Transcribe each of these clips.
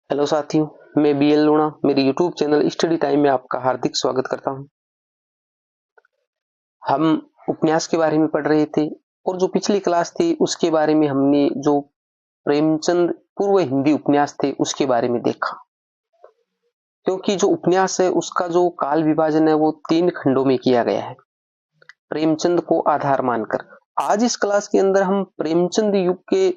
Hello साथियों, मैं BL Lona मेरे यूट्यूब चैनल स्टडी टाइम में आपका हार्दिक स्वागत करता हूं। हम उपन्यास के बारे में पढ़ रहे थे और जो पिछली क्लास थी उसके बारे में हमने जो प्रेमचंद पूर्व हिंदी उपन्यास थे उसके बारे में देखा। क्योंकि जो उपन्यास है उसका जो काल विभाजन है वो 3 खंडों में किया गया है, प्रेमचंद को आधार मानकर। आज इस क्लास के अंदर हम प्रेमचंद युग के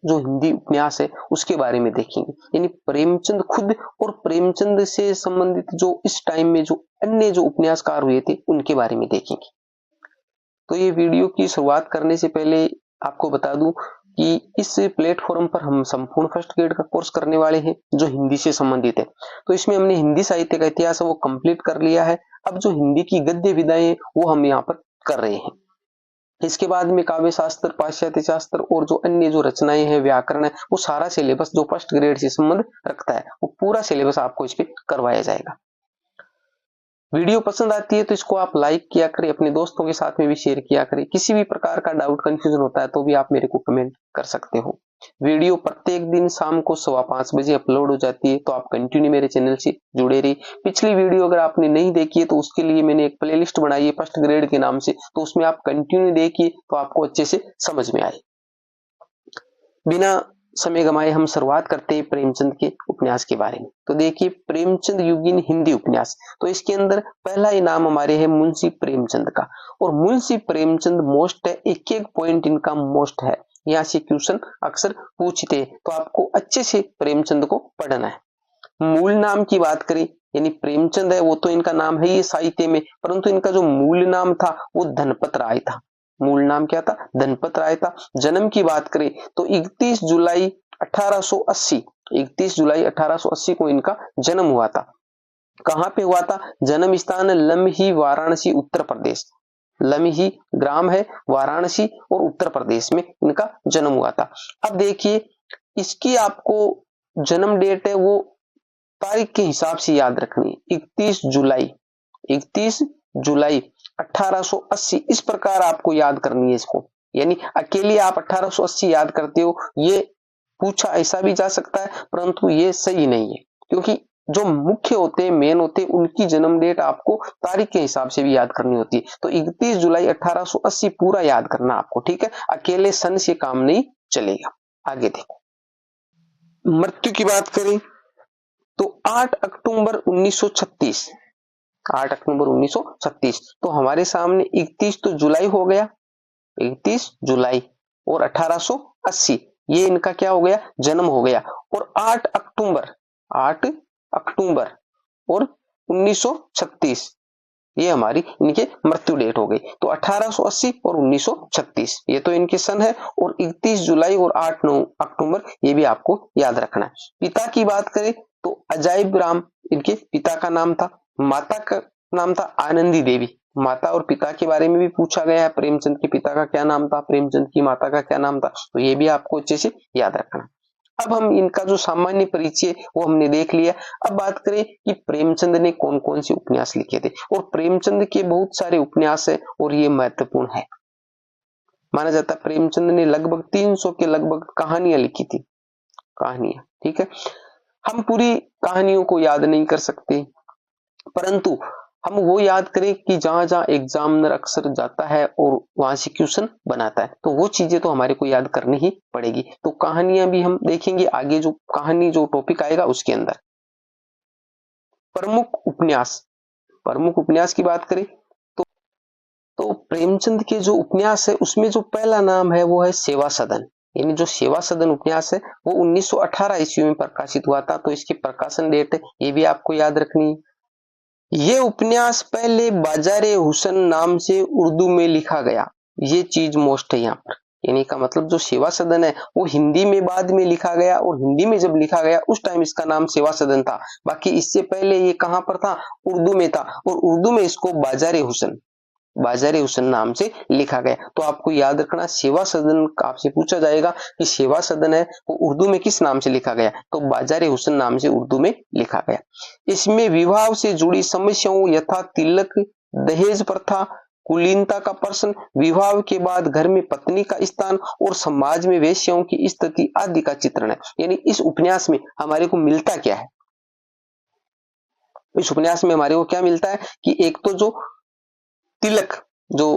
जो हिंदी उपन्यास है उसके बारे में देखेंगे, यानी प्रेमचंद खुद और प्रेमचंद से संबंधित जो इस टाइम में जो अन्य जो उपन्यासकार हुए थे उनके बारे में देखेंगे। तो ये वीडियो की शुरुआत करने से पहले आपको बता दूं कि इस प्लेटफॉर्म पर हम संपूर्ण फर्स्ट ग्रेड का कोर्स करने वाले हैं जो हिंदी से संबंधित है। तो इसमें हमने हिंदी साहित्य का इतिहास है वो कंप्लीट कर लिया है। अब जो हिंदी की गद्य विधाएं हैं वो हम यहाँ पर कर रहे हैं। इसके बाद में काव्य शास्त्र, पाश्चात्य शास्त्र और जो अन्य जो रचनाएं हैं, व्याकरण है, वो सारा सिलेबस जो फर्स्ट ग्रेड से संबंध रखता है वो पूरा सिलेबस आपको इस पे करवाया जाएगा। वीडियो पसंद आती है तो इसको आप लाइक किया करें, अपने दोस्तों के साथ में भी शेयर किया करें। किसी भी प्रकार का डाउट कंफ्यूजन होता है तो भी आप मेरे को कमेंट कर सकते हो। वीडियो प्रत्येक दिन शाम को 5:15 बजे अपलोड हो जाती है, तो आप कंटिन्यू मेरे चैनल से जुड़े रहिए। पिछली वीडियो अगर आपने नहीं देखी है तो उसके लिए मैंने एक प्लेलिस्ट बनाई है फर्स्ट ग्रेड के नाम से, तो उसमें आप कंटिन्यू देखिए तो आपको अच्छे से समझ में आए। बिना समय गमाए हम शुरुआत करते हैं प्रेमचंद के उपन्यास के बारे में। तो देखिए, प्रेमचंद युगीन हिंदी उपन्यास, तो इसके अंदर पहला ही नाम हमारे है मुंशी प्रेमचंद का। और मुंशी प्रेमचंद मोस्ट है, एक एक पॉइंट इनका मोस्ट है, यहाँ से क्वेश्चन अक्सर पूछते हैं, तो आपको अच्छे से प्रेमचंद को पढ़ना है। मूल नाम की बात करें, यानी प्रेमचंद है वो तो इनका नाम है ये साहित्य में, परंतु इनका जो मूल नाम था वो धनपत राय था। मूल नाम क्या था? धनपत राय था। जन्म की बात करें तो 31 जुलाई 1880 31 जुलाई 1880 को इनका जन्म हुआ था। कहां पे हुआ था? जन्म स्थान लमही, वाराणसी, उत्तर प्रदेश। लमही ग्राम है, वाराणसी और उत्तर प्रदेश में इनका जन्म हुआ था। अब देखिए, इसकी आपको जन्म डेट है वो तारीख के हिसाब से याद रखनी है। 31 जुलाई 1880 इस प्रकार आपको याद करनी है इसको, यानी अकेले आप 1880 याद करते हो, ये पूछा ऐसा भी जा सकता है, परंतु ये सही नहीं है, क्योंकि जो मुख्य होते हैं, मेन होते हैं, उनकी जन्म डेट आपको तारीख के हिसाब से भी याद करनी होती है। तो 31 जुलाई 1880 पूरा याद करना आपको, ठीक है? अकेले सन से काम नहीं चलेगा। आगे देखो, मृत्यु की बात करें तो 8 अक्टूबर 1936, 8 अक्टूबर 1936। तो हमारे सामने 31 तो जुलाई हो गया, 31 जुलाई और 1880 ये इनका क्या हो गया? जन्म हो गया। और 8 अक्टूबर और 1936 ये हमारी इनके मृत्यु डेट हो गई। तो 1880 और 1936 ये तो इनके सन है, और 31 जुलाई और 8 अक्टूबर ये भी आपको याद रखना है। पिता की बात करें तो अजाइब राम इनके पिता का नाम था। माता का नाम था आनंदी देवी। माता और पिता के बारे में भी पूछा गया है, प्रेमचंद के पिता का क्या नाम था, प्रेमचंद की माता का क्या नाम था, तो ये भी आपको अच्छे से याद रखना। अब हम इनका जो सामान्य परिचय वो हमने देख लिया। अब बात करें कि प्रेमचंद ने कौन कौन से उपन्यास लिखे थे, और प्रेमचंद के बहुत सारे उपन्यास है और ये महत्वपूर्ण है। माना जाता है प्रेमचंद ने लगभग 300 के लगभग कहानियां लिखी थी, कहानियां, ठीक है? हम पूरी कहानियों को याद नहीं कर सकते, परंतु हम वो याद करें कि जहां जहां एग्जामिनर अक्सर जाता है और वहां से क्वेश्चन बनाता है, तो वो चीजें तो हमारे को याद करनी ही पड़ेगी। तो कहानियां भी हम देखेंगे आगे, जो कहानी जो टॉपिक आएगा उसके अंदर। प्रमुख उपन्यास की बात करें तो प्रेमचंद के जो उपन्यास है उसमें जो पहला नाम है वो है सेवा सदन। यानी जो सेवा सदन उपन्यास है वो 1918 ईस्वी में प्रकाशित हुआ था, तो इसकी प्रकाशन डेट ये भी आपको याद रखनी है। ये उपन्यास पहले बाजारे हुसन नाम से उर्दू में लिखा गया, ये चीज मोस्ट है यहाँ पर। यानी का मतलब जो सेवा सदन है वो हिंदी में बाद में लिखा गया, और हिंदी में जब लिखा गया उस टाइम इसका नाम सेवा सदन था। बाकी इससे पहले ये कहां पर था? उर्दू में था, और उर्दू में इसको बाजारे हुसन नाम से लिखा गया। तो आपको याद रखना, सेवा सदन आपसे पूछा जाएगा कि सेवा सदन है वो उर्दू में किस नाम से लिखा गया, तो बाजारे हुसन नाम से उर्दू में लिखा गया। इसमें विवाह से जुड़ी समस्याओं यथा तिलक, दहेज प्रथा, कुलीनता का प्रश्न, विवाह के बाद घर में पत्नी का स्थान और समाज में वेश्याओं की स्थिति आदि का चित्रण है। यानी इस उपन्यास में हमारे को मिलता क्या है, इस उपन्यास में हमारे को क्या मिलता है कि एक तो जो तिलक जो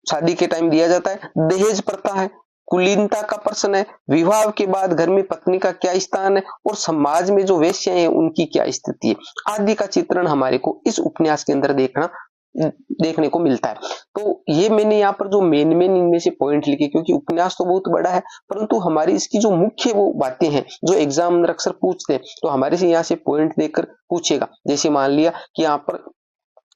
शादी के टाइम दिया जाता है, दहेज प्रथा है, कुलीनता का प्रश्न है, विवाह के बाद घर में पत्नी का क्या स्थान है और समाज में जो वेश्याएं हैं उनकी क्या स्थिति है आदि का चित्रण हमारे को इस उपन्यास के अंदर देखने को मिलता है। तो ये मैंने यहाँ पर जो मेन इनमें से पॉइंट लिखे, क्योंकि उपन्यास तो बहुत बड़ा है परंतु हमारी इसकी जो मुख्य वो बातें हैं जो एग्जाम अंदर अक्सर पूछते हैं, तो हमारे से यहाँ से पॉइंट देकर पूछेगा। जैसे मान लिया कि यहाँ पर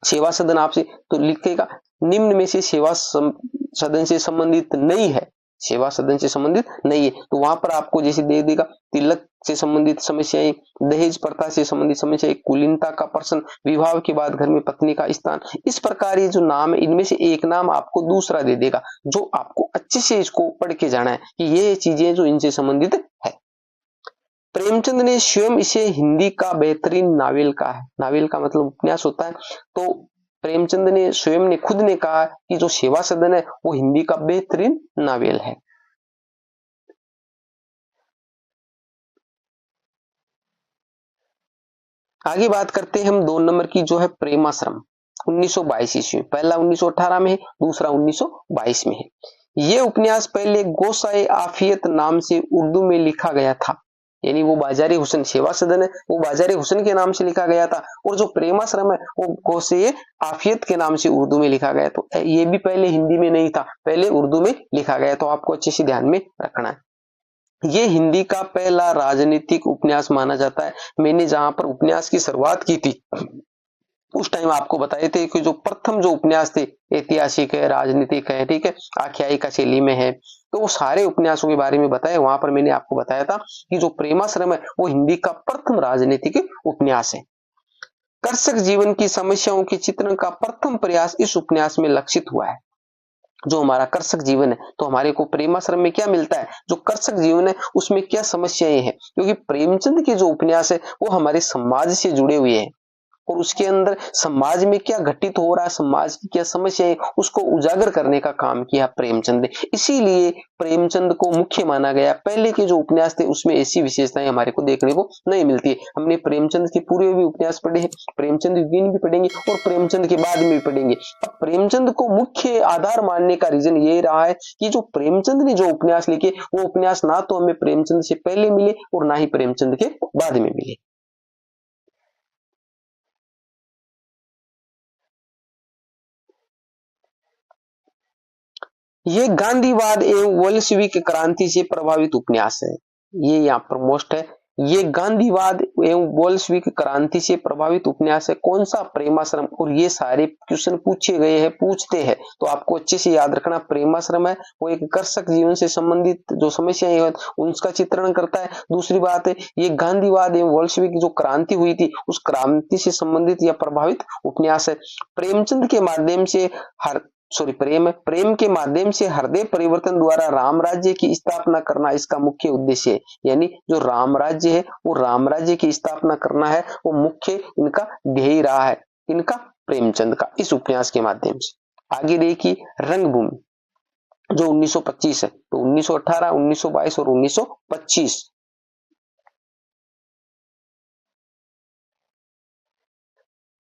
सेवा सदन आपसे तो लिखेगा निम्न में से सेवा सदन से संबंधित नहीं है, सेवा सदन से संबंधित नहीं है, तो वहां पर आपको जैसे दे देगा तिलक से संबंधित समस्याएं, दहेज प्रथा से संबंधित समस्याएं, कुलीनता का प्रश्न, विवाह के बाद घर में पत्नी का स्थान। इस प्रकार ये जो नाम है इनमें से एक नाम आपको दूसरा दे देगा जो आपको अच्छे से इसको पढ़ के जाना है कि ये चीजें जो इनसे संबंधित है। प्रेमचंद ने स्वयं इसे हिंदी का बेहतरीन नावेल कहा है। नावेल का मतलब उपन्यास होता है। तो प्रेमचंद ने स्वयं ने खुद ने कहा कि जो सेवा सदन है वो हिंदी का बेहतरीन नावेल है। आगे बात करते हैं हम 2 नंबर की जो है प्रेमाश्रम 1922 ईस्वी। पहला 1918 में है, दूसरा 1922 में है। ये उपन्यास पहले गोसाए आफियत नाम से उर्दू में लिखा गया था, यानी वो बाजारे हुसैन, सेवा सदन है वो बाजारे हुसैन के नाम से लिखा गया था और जो प्रेमाश्रम है वो गोसाए आफियत के नाम से उर्दू में लिखा गया। तो ये भी पहले हिंदी में नहीं था, पहले उर्दू में लिखा गया, तो आपको अच्छे से ध्यान में रखना है। ये हिंदी का पहला राजनीतिक उपन्यास माना जाता है। मैंने जहां पर उपन्यास की शुरुआत की थी उस टाइम आपको बताए थे कि जो प्रथम जो उपन्यास थे ऐतिहासिक है, राजनीतिक है, ठीक है, आख्यायिका शैली में है, तो वो सारे उपन्यासों के बारे में बताया। वहां पर मैंने आपको बताया था कि जो प्रेमाश्रम है वो हिंदी का प्रथम राजनीतिक उपन्यास है। कृषक जीवन की समस्याओं के चित्रण का प्रथम प्रयास इस उपन्यास में लक्षित हुआ है। जो हमारा कृषक जीवन है तो हमारे को प्रेमाश्रम में क्या मिलता है, जो कृषक जीवन है उसमें क्या समस्याएं हैं, क्योंकि प्रेमचंद के जो उपन्यास है वो हमारे समाज से जुड़े हुए हैं और उसके अंदर समाज में क्या घटित हो रहा है, समाज की क्या समस्याएं, उसको उजागर करने का काम किया प्रेमचंद ने। इसीलिए प्रेमचंद को मुख्य माना गया। पहले के जो उपन्यास थे उसमें ऐसी विशेषताएं हमारे को देखने को नहीं मिलती है। हमने प्रेमचंद के पूरे भी उपन्यास पढ़े हैं, प्रेमचंद युगीन भी पढ़ेंगे और प्रेमचंद के बाद में भी पढ़ेंगे। अब प्रेमचंद को मुख्य आधार मानने का रीजन ये रहा है कि जो प्रेमचंद ने जो उपन्यास लिखे वो उपन्यास ना तो हमें प्रेमचंद से पहले मिले और ना ही प्रेमचंद के बाद में मिले। ये गांधीवाद एवं वोल्शेविक क्रांति से प्रभावित उपन्यास है। ये यहाँ पर मोस्ट है। ये गांधीवाद एवं वोल्शेविक क्रांति से प्रभावित उपन्यास है। कौन सा, प्रेमाश्रम। और ये सारे क्वेश्चन पूछे गए हैं, पूछते हैं, तो आपको अच्छे से याद रखना। प्रेमाश्रम है वो एक कृषक जीवन से संबंधित जो समस्याएं हैं उनका चित्रण करता है। दूसरी बात है ये गांधीवाद एवं वोल्शेविक जो क्रांति हुई थी उस क्रांति से संबंधित या प्रभावित उपन्यास है। प्रेमचंद के माध्यम से प्रेम के माध्यम से हृदय परिवर्तन द्वारा राम राज्य की स्थापना करना इसका मुख्य उद्देश्य है। यानी जो राम राज्य है वो राम राज्य की स्थापना करना है, वो मुख्य इनका ध्येय रहा है, इनका प्रेमचंद का, इस उपन्यास के माध्यम से। आगे देखिए रंगभूमि जो 1925 है, तो 1918, 1922 और 1925।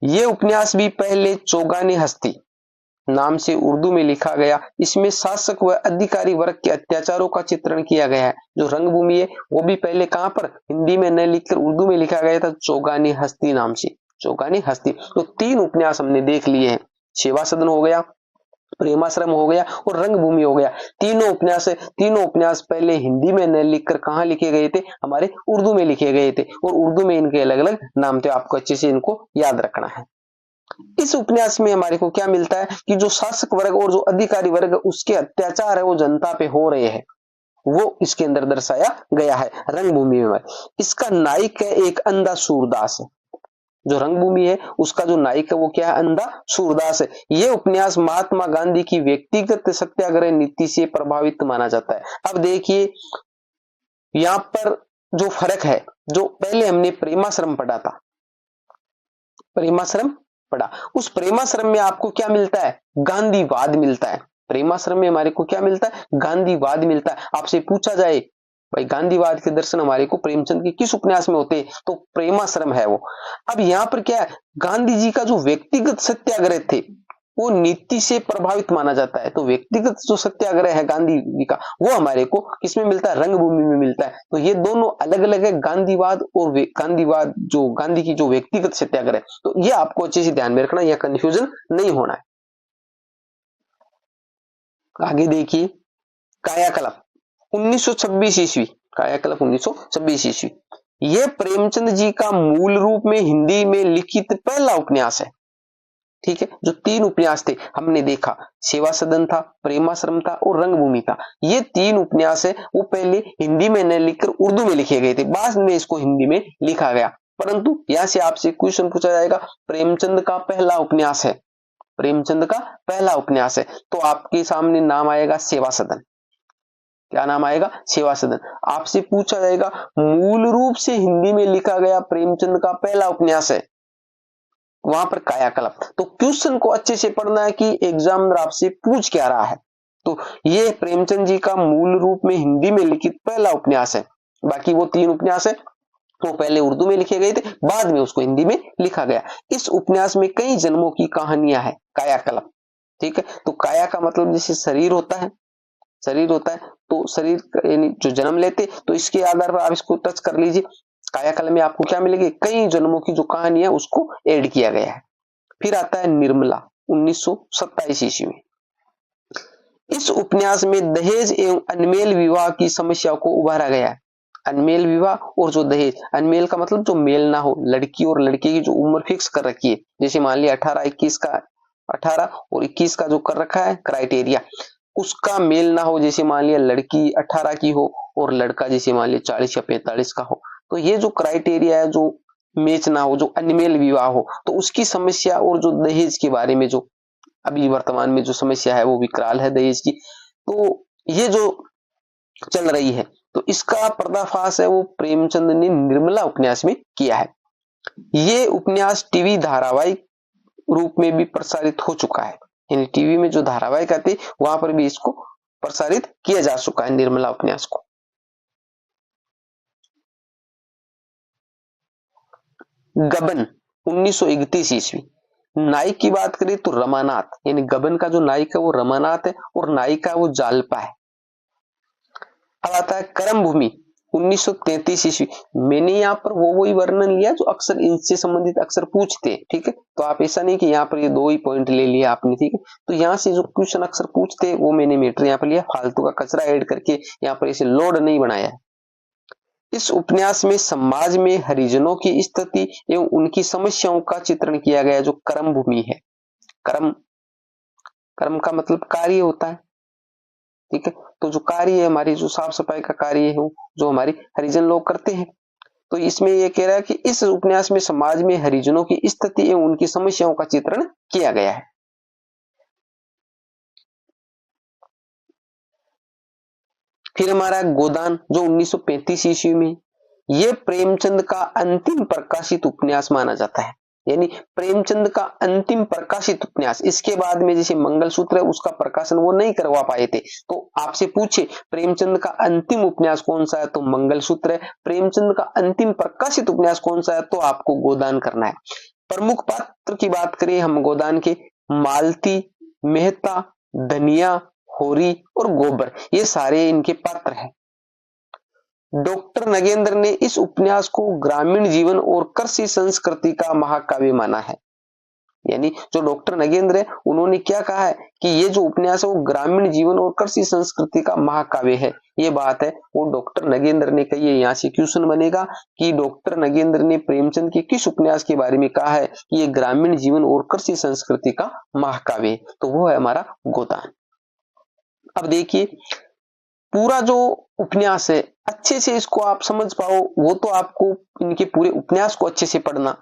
ये उपन्यास भी पहले चौगाने हस्ती नाम से उर्दू में लिखा गया। इसमें शासक व अधिकारी वर्ग के अत्याचारों का चित्रण किया गया है। जो रंगभूमि है वो भी पहले कहां पर, हिंदी में न लिखकर उर्दू में लिखा गया था, चौगाने हस्ती नाम से, चौगाने हस्ती। तो 3 उपन्यास हमने देख लिए हैं, सेवा सदन हो गया, प्रेमाश्रम हो गया और रंगभूमि हो गया। तीनों उपन्यास है, तीनों उपन्यास पहले हिंदी में न लिखकर कहां लिखे गए थे, हमारे उर्दू में लिखे गए थे और उर्दू में इनके अलग अलग नाम थे। आपको अच्छे से इनको याद रखना है। इस उपन्यास में हमारे को क्या मिलता है कि जो शासक वर्ग और जो अधिकारी वर्ग उसके अत्याचार है वो जनता पे हो रहे हैं, वो इसके अंदर दर्शाया गया है रंगभूमि में। इसका नायक है एक अंधा सूरदास है। जो रंगभूमि है उसका जो नायक है वो क्या है, अंधा सूरदास है। यह उपन्यास महात्मा गांधी की व्यक्तिगत सत्याग्रह नीति से प्रभावित माना जाता है। अब देखिए यहां पर जो फर्क है, जो पहले हमने प्रेमाश्रम पढ़ा था, प्रेमाश्रम पढ़ा। उस प्रेमाश्रम में आपको क्या मिलता है? गांधीवाद मिलता है। प्रेमाश्रम में हमारे को क्या मिलता है? गांधीवाद मिलता है। आपसे पूछा जाए भाई गांधीवाद के दर्शन हमारे को प्रेमचंद के किस उपन्यास में होते हैं, तो प्रेमाश्रम है वो। अब यहां पर क्या है, गांधी जी का जो व्यक्तिगत सत्याग्रह थे वो नीति से प्रभावित माना जाता है। तो व्यक्तिगत जो सत्याग्रह है गांधी जी का, वो हमारे को किसमें मिलता है? रंगभूमि में मिलता है। तो ये दोनों अलग अलग है, गांधीवाद और गांधीवाद जो गांधी की जो व्यक्तिगत सत्याग्रह। तो ये आपको अच्छे से ध्यान में रखना, यह कंफ्यूजन नहीं होना है। आगे देखिए, कायाकल्प 1926 ईस्वी। कायाकल्प 1926 ईस्वी, ये प्रेमचंद जी का मूल रूप में हिंदी में लिखित पहला उपन्यास है। ठीक है, जो 3 उपन्यास थे हमने देखा, सेवा सदन था, प्रेमाश्रम था और रंगभूमि था। ये 3 उपन्यास है वो पहले हिंदी में न लिखकर उर्दू में लिखे गए थे, बाद में इसको हिंदी में लिखा गया। परंतु यहां से आपसे क्वेश्चन पूछा जाएगा, प्रेमचंद का पहला उपन्यास है, प्रेमचंद का पहला उपन्यास है, तो आपके सामने नाम आएगा सेवा सदन। क्या नाम आएगा? सेवा सदन। आपसे पूछा जाएगा मूल रूप से हिंदी में लिखा गया प्रेमचंद का पहला उपन्यास है, वहां पर कायाकल्प। तो क्वेश्चन को अच्छे से पढ़ना है कि एग्जामिनर आपसे पूछ क्या रहा है। तो ये प्रेमचंद जी का मूल रूप में हिंदी में लिखित पहला उपन्यास है। बाकी वो 3 उपन्यास है वो पहले उर्दू में लिखे गए थे, बाद में उसको हिंदी में लिखा गया। इस उपन्यास में कई जन्मों की कहानियां है, कायाकल्प। ठीक है, तो काया का मतलब जैसे शरीर होता है, शरीर होता है, तो शरीर यानी जो जन्म लेते, तो इसके आधार पर आप इसको टच कर लीजिए। कायाकल्प में आपको क्या मिलेगी? कई जन्मों की जो कहानी है उसको ऐड किया गया है। फिर आता है निर्मला 1927 ईस्वी में। इस उपन्यास में दहेज एवं अनमेल विवाह की समस्या को उभारा गया है। अनमेल विवाह और जो दहेज, अनमेल का मतलब जो मेल ना हो, लड़की और लड़के की जो उम्र फिक्स कर रखी है, जैसे मान लिया 18-21 का, 18 और 21 का जो कर रखा है क्राइटेरिया, उसका मेल ना हो। जैसे मान लिया लड़की 18 की हो और लड़का जैसे मान लिया 40 या 45 का हो, तो ये जो क्राइटेरिया है जो मैच ना हो, जो अनमेल विवाह हो, तो उसकी समस्या और जो दहेज के बारे में जो अभी वर्तमान में जो समस्या है वो विकराल है दहेज की। तो ये जो चल रही है, तो इसका पर्दाफाश है वो प्रेमचंद ने निर्मला उपन्यास में किया है। ये उपन्यास टीवी धारावाहिक रूप में भी प्रसारित हो चुका है, यानी टीवी में जो धारावाहिक आते वहां पर भी इसको प्रसारित किया जा चुका है निर्मला उपन्यास को। गबन 1931 ईस्वी, नायक की बात करें तो रमानाथ, यानी गबन का जो नायक है वो रमानाथ है और नायिका वो जालपा है। अब आता है कर्म भूमि 1933 ईस्वी। मैंने यहाँ पर वो वही वर्णन लिया जो अक्सर इनसे संबंधित अक्सर पूछते हैं। ठीक है, तो आप ऐसा नहीं कि यहाँ पर ये 2 ही पॉइंट ले लिया आपने। ठीक है, तो यहाँ से जो क्वेश्चन अक्सर पूछते हैं वो मैंने मैटर यहाँ पर लिया, फालतू का कचरा ऐड करके यहाँ पर इसे लोड नहीं बनाया है। इस उपन्यास में समाज में हरिजनों की स्थिति एवं उनकी समस्याओं का चित्रण किया गया, जो कर्म भूमि है। कर्म, कर्म का मतलब कार्य होता है। ठीक है, तो जो कार्य है हमारी जो साफ सफाई का कार्य है जो हमारे हरिजन लोग करते हैं, तो इसमें यह कह रहा है कि इस उपन्यास में समाज में हरिजनों की स्थिति एवं उनकी समस्याओं का चित्रण किया गया है। फिर हमारा गोदान जो 1935 ईस्वी में, यह प्रेमचंद का अंतिम प्रकाशित उपन्यास माना जाता है, यानी प्रेमचंद का अंतिम प्रकाशित उपन्यास। इसके बाद में जैसे मंगलसूत्र है उसका प्रकाशन वो नहीं करवा पाए थे, तो आपसे पूछे प्रेमचंद का अंतिम उपन्यास कौन सा है, तो मंगलसूत्र है। प्रेमचंद का अंतिम प्रकाशित उपन्यास कौन सा है, तो आपको गोदान करना है। प्रमुख पात्र की बात करें हम गोदान के, मालती, मेहता, धनिया, होरी और गोबर, ये सारे इनके पात्र हैं। डॉक्टर नगेंद्र ने इस उपन्यास को ग्रामीण जीवन और कृषि संस्कृति का महाकाव्य माना है। यानी जो डॉक्टर नगेंद्र है उन्होंने क्या कहा है कि ये जो उपन्यास है वो ग्रामीण जीवन और कृषि संस्कृति का महाकाव्य है। ये बात है वो डॉक्टर नगेंद्र ने कही है। यहाँ से क्वेश्चन बनेगा कि डॉक्टर नगेंद्र ने प्रेमचंद के किस उपन्यास के बारे में कहा है कि ये ग्रामीण जीवन और कृषि संस्कृति का महाकाव्य है, तो वो है हमारा गोदान। अब देखिए पूरा जो उपन्यास है अच्छे से इसको आप समझ पाओ, वो तो आपको इनके पूरे उपन्यास को अच्छे से पढ़ना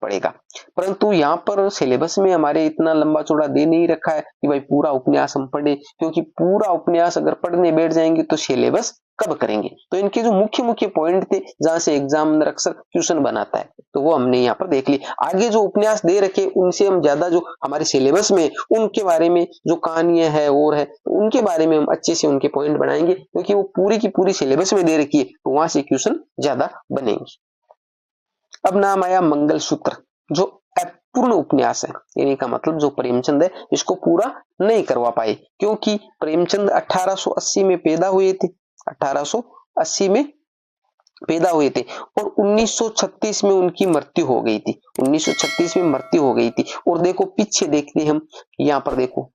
पड़ेगा। परंतु यहाँ पर सिलेबस में हमारे इतना लंबा चौड़ा दे नहीं रखा है कि भाई पूरा उपन्यास हम पढ़े, क्योंकि पूरा उपन्यास अगर पढ़ने बैठ जाएंगे तो सिलेबस कब करेंगे। तो इनके जो मुख्य मुख्य पॉइंट थे जहां से एग्जामिनर अक्सर क्वेश्चन बनाता है, तो वो हमने यहाँ पर देख ली। आगे जो उपन्यास दे रखे उनसे हम ज्यादा जो हमारे सिलेबस में उनके बारे में जो कहानियां है और है उनके बारे में हम अच्छे से उनके पॉइंट बनाएंगे, क्योंकि वो पूरी की पूरी सिलेबस में दे रखी है, तो वहां से क्वेश्चन ज्यादा बनेंगे। अब नाम आया मंगलसूत्र, जो अपूर्ण उपन्यास है, यानी का मतलब जो प्रेमचंद है इसको पूरा नहीं करवा पाए, क्योंकि प्रेमचंद 1880 में पैदा हुए थे, 1880 में पैदा हुए थे और 1936 में उनकी मृत्यु हो गई थी, 1936 में मृत्यु हो गई थी। और देखो पीछे देखते हम, यहाँ पर देखो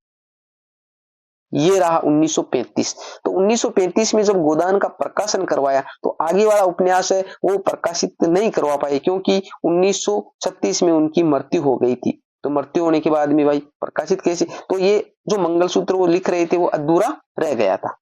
ये रहा 1935। तो 1935 में जब गोदान का प्रकाशन करवाया तो आगे वाला उपन्यास है वो प्रकाशित नहीं करवा पाए, क्योंकि 1936 में उनकी मृत्यु हो गई थी। तो मृत्यु होने के बाद में भाई प्रकाशित कैसे, तो ये जो मंगलसूत्र वो लिख रहे थे वो अधूरा रह गया था।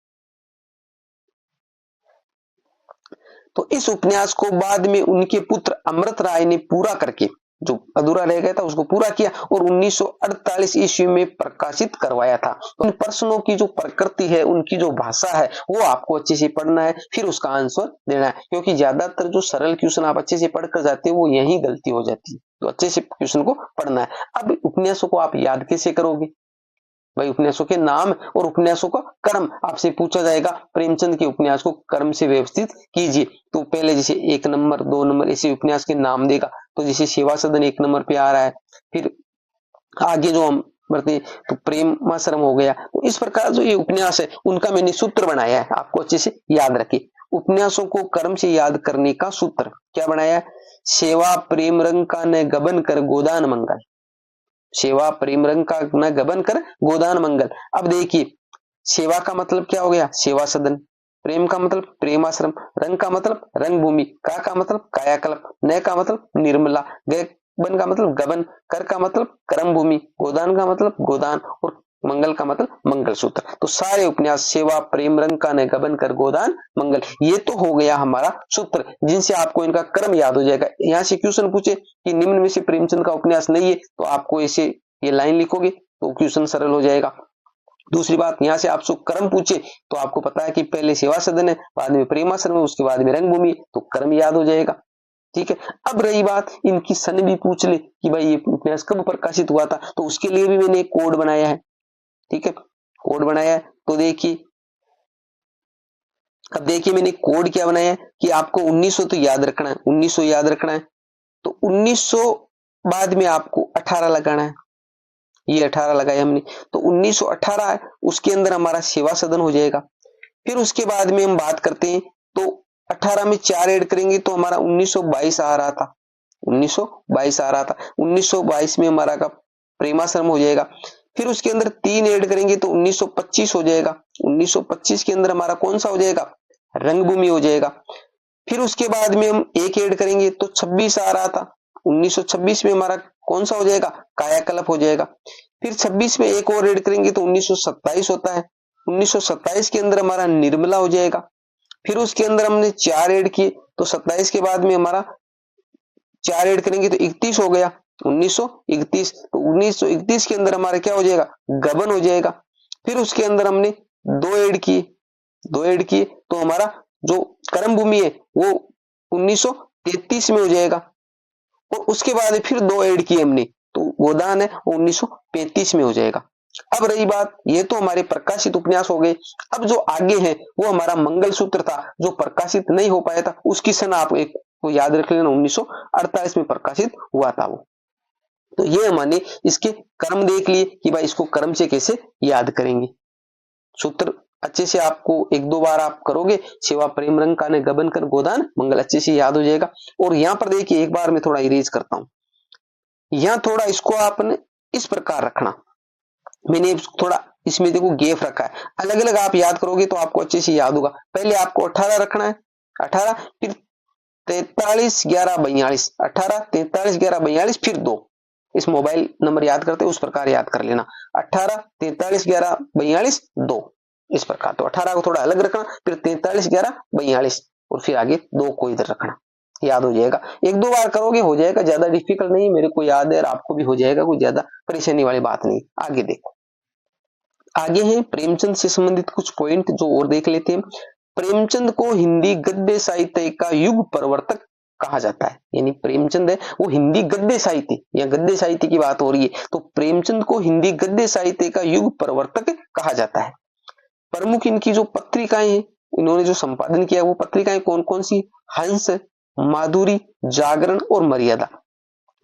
तो इस उपन्यास को बाद में उनके पुत्र अमृत राय ने पूरा करके, जो अधूरा रह गया था उसको पूरा किया और 1948 ईस्वी में प्रकाशित करवाया था। तो उन प्रश्नों की जो प्रकृति है, उनकी जो भाषा है वो आपको अच्छे से पढ़ना है, फिर उसका आंसर देना है, क्योंकि ज्यादातर जो सरल क्वेश्चन आप अच्छे से पढ़कर जाते हो वो यही गलती हो जाती है। तो अच्छे से क्वेश्चन को पढ़ना है। अब उपन्यासों को आप याद कैसे करोगे भाई, उपन्यासों के नाम और उपन्यासों का क्रम आपसे पूछा जाएगा। प्रेमचंद के उपन्यास को क्रम से व्यवस्थित कीजिए। तो पहले जैसे 1 नंबर 2 नंबर ऐसे उपन्यास के नाम देगा, तो जैसे सेवा सदन 1 नंबर पे आ रहा है, फिर आगे जो हम बढ़ते तो प्रेमाश्रम हो गया। तो इस प्रकार जो ये उपन्यास है उनका मैंने सूत्र बनाया है, आपको अच्छे से याद रखिए। उपन्यासों को क्रम से याद करने का सूत्र क्या बनाया है, सेवा प्रेम रंग का न गबन कर गोदान मंगल, सेवा प्रेम रंग का न गबन कर गोदान मंगल। अब देखिए सेवा का मतलब क्या हो गया, सेवा सदन, प्रेम का मतलब प्रेमाश्रम, रंग का मतलब रंगभूमि, का मतलब कायाकल्प, न का मतलब निर्मला, गबन का मतलब गबन, कर का मतलब कर्म भूमि, गोदान का मतलब गोदान और मंगल का मतलब मंगलसूत्र। तो सारे उपन्यास सेवा प्रेम रंग का न गबन कर गोदान मंगल, ये तो हो गया हमारा सूत्र, जिनसे आपको इनका क्रम याद हो जाएगा। यहाँ से क्वेश्चन पूछे कि निम्न में से प्रेमचंद का उपन्यास नहीं है, तो आपको ऐसे ये लाइन लिखोगे तो क्वेश्चन सरल हो जाएगा। दूसरी बात, यहाँ से आपसे क्रम पूछे तो आपको पता है कि पहले सेवा सदन है, बाद में प्रेमाश्रम है, उसके बाद में रंगभूमि, तो क्रम याद हो जाएगा। ठीक है। अब रही बात इनकी सन भी पूछ ले कि भाई ये उपन्यास कब प्रकाशित हुआ था, तो उसके लिए भी मैंने एक कोड बनाया है। ठीक है, कोड बनाया है। तो देखिए, अब देखिए मैंने कोड क्या बनाया है कि आपको 1900 तो याद रखना है, 1900 याद रखना है। तो 1900 बाद में आपको 18 लगाना है, ये 18 लगाया हमने, तो 1918 है, उसके अंदर हमारा सेवा सदन हो जाएगा। फिर उसके बाद में हम बात करते हैं तो 18 में 4 ऐड करेंगे तो हमारा 1922 आ रहा था, 1922 आ रहा था। 1922 में हमारा का प्रेमाश्रम हो जाएगा। फिर उसके अंदर 3 ऐड करेंगे तो 1925 हो जाएगा। 1925 के अंदर हमारा कौन सा हो जाएगा, रंगभूमि हो जाएगा। फिर उसके बाद में हम 1 ऐड करेंगे तो 26 आ रहा था। 1926 में हमारा कौन सा हो जाएगा, कायाकल्प हो जाएगा। फिर 26 में 1 और ऐड करेंगे तो 1927 होता है। 1927 के अंदर हमारा निर्मला हो जाएगा। फिर उसके अंदर हमने 4 ऐड किए तो 27 के बाद में हमारा 4 ऐड करेंगे तो 31 हो गया, 1931। तो 1931 के अंदर हमारा क्या हो जाएगा, गबन हो जाएगा। फिर उसके अंदर हमने 2 ऐड किए, 2 ऐड किए तो हमारा जो कर्म भूमि है वो 1933 में हो जाएगा। और उसके बाद फिर 2 ऐड किए हमने तो गोदान है वो 1935 में हो जाएगा। अब रही बात, ये तो हमारे प्रकाशित उपन्यास हो गए। अब जो आगे है वो हमारा मंगलसूत्र था, जो प्रकाशित नहीं हो पाया था, उसकी सन आप एक को याद रख लेना, 1948 में प्रकाशित हुआ था वो। तो ये हमने इसके क्रम देख लिए कि भाई इसको क्रम से कैसे याद करेंगे। सूत्र अच्छे से आपको 1-2 बार आप करोगे, सेवा प्रेम रंग का ने गबन कर गोदान मंगल, अच्छे से याद हो जाएगा। और यहाँ पर देखिए एक बार मैं थोड़ा इरेज करता हूं, यहाँ थोड़ा इसको आपने इस प्रकार रखना, मैंने थोड़ा इसमें देखो गैप रखा है, अलग अलग आप याद करोगे तो आपको अच्छे से याद होगा। पहले आपको 18 रखना है, 18, फिर 43 11 42, 18 43 11 42, फिर 2। इस मोबाइल नंबर याद करते उस प्रकार याद कर लेना, 18 43 11 42 2, इस प्रकार। तो 18 को थोड़ा अलग रखना, फिर 43 11 42 और फिर आगे 2 को इधर रखना। याद हो जाएगा, एक दो बार करोगे हो जाएगा, ज्यादा डिफिकल्ट नहीं, मेरे को याद है और आपको भी हो जाएगा, कोई ज्यादा परेशानी वाली बात नहीं। आगे देखो, आगे है प्रेमचंद से संबंधित कुछ पॉइंट जो और देख लेते हैं। प्रेमचंद को हिंदी गद्य साहित्य का युग प्रवर्तक कहा जाता है, यानी प्रेमचंद है वो हिंदी गद्य साहित्य या गद्य साहित्य की बात हो रही है, तो प्रेमचंद को हिंदी गद्य साहित्य का युग प्रवर्तक कहा जाता है। प्रमुख इनकी जो पत्रिकाएं हैं, इन्होंने जो संपादन किया वो पत्रिकाएं कौन कौन सी, हंस, माधुरी, जागरण और मर्यादा,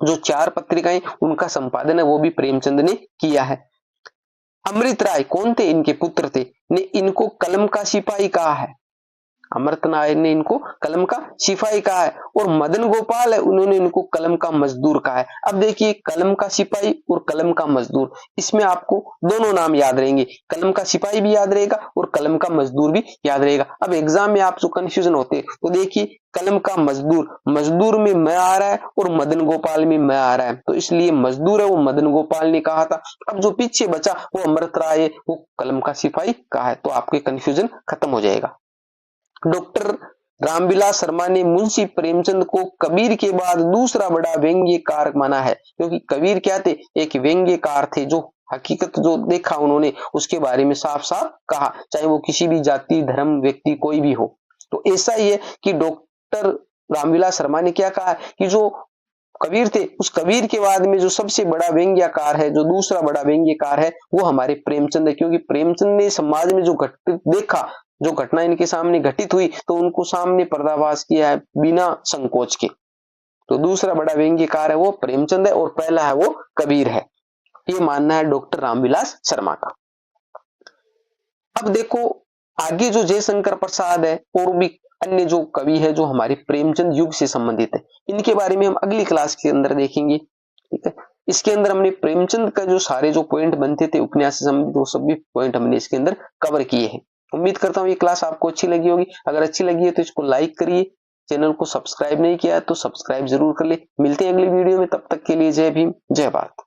जो 4 पत्रिकाएं उनका संपादन है वो भी प्रेमचंद ने किया है। अमृत राय कौन थे, इनके पुत्र थे, ने इनको कलम का सिपाही कहा है, अमृत राय ने इनको कलम का सिपाही कहा है, और मदन गोपाल है उन्होंने इनको कलम का मजदूर कहा है। अब देखिए कलम का सिपाही और कलम का मजदूर, इसमें आपको दोनों नाम याद रहेंगे, कलम का सिपाही भी याद रहेगा और कलम का मजदूर भी याद रहेगा। अब एग्जाम में आप जो कंफ्यूजन होते हैं तो देखिए कलम का मजदूर, मजदूर में मैं आ रहा है और मदन गोपाल में मैं आ रहा है, तो इसलिए मजदूर है वो मदन गोपाल ने कहा था। अब जो पीछे बचा वो अमृत राय है, वो कलम का सिपाही कहा है, तो आपके कंफ्यूजन खत्म हो जाएगा। डॉक्टर रामविलास शर्मा ने मुंशी प्रेमचंद को कबीर के बाद दूसरा बड़ा व्यंग्यकार माना है, क्योंकि कबीर क्या थे, एक व्यंग्यकार थे, जो हकीकत जो देखा उन्होंने उसके बारे में साफ साफ कहा, चाहे वो किसी भी जाति धर्म व्यक्ति कोई भी हो। तो ऐसा ही है कि डॉक्टर रामविलास शर्मा ने क्या कहा कि जो कबीर थे उस कबीर के बाद में जो सबसे बड़ा व्यंग्यकार है, जो दूसरा बड़ा व्यंग्यकार है वो हमारे प्रेमचंद है, क्योंकि प्रेमचंद ने समाज में जो घटित देखा, जो घटना इनके सामने घटित हुई तो उनको सामने पर्दाफाश किया है बिना संकोच के। तो दूसरा बड़ा व्यंग्यकार है वो प्रेमचंद है और पहला है वो कबीर है, ये मानना है डॉक्टर रामविलास शर्मा का। अब देखो आगे जो जयशंकर प्रसाद है और भी अन्य जो कवि है जो हमारे प्रेमचंद युग से संबंधित है, इनके बारे में हम अगली क्लास के अंदर देखेंगे, ठीक है। इसके अंदर हमने प्रेमचंद का जो सारे जो पॉइंट बनते थे उपन्यास से संबंधित वो सभी पॉइंट हमने इसके अंदर कवर किए हैं। उम्मीद करता हूँ ये क्लास आपको अच्छी लगी होगी, अगर अच्छी लगी है तो इसको लाइक करिए, चैनल को सब्सक्राइब नहीं किया है तो सब्सक्राइब जरूर कर ले। मिलते हैं अगली वीडियो में, तब तक के लिए जय भीम जय भारत।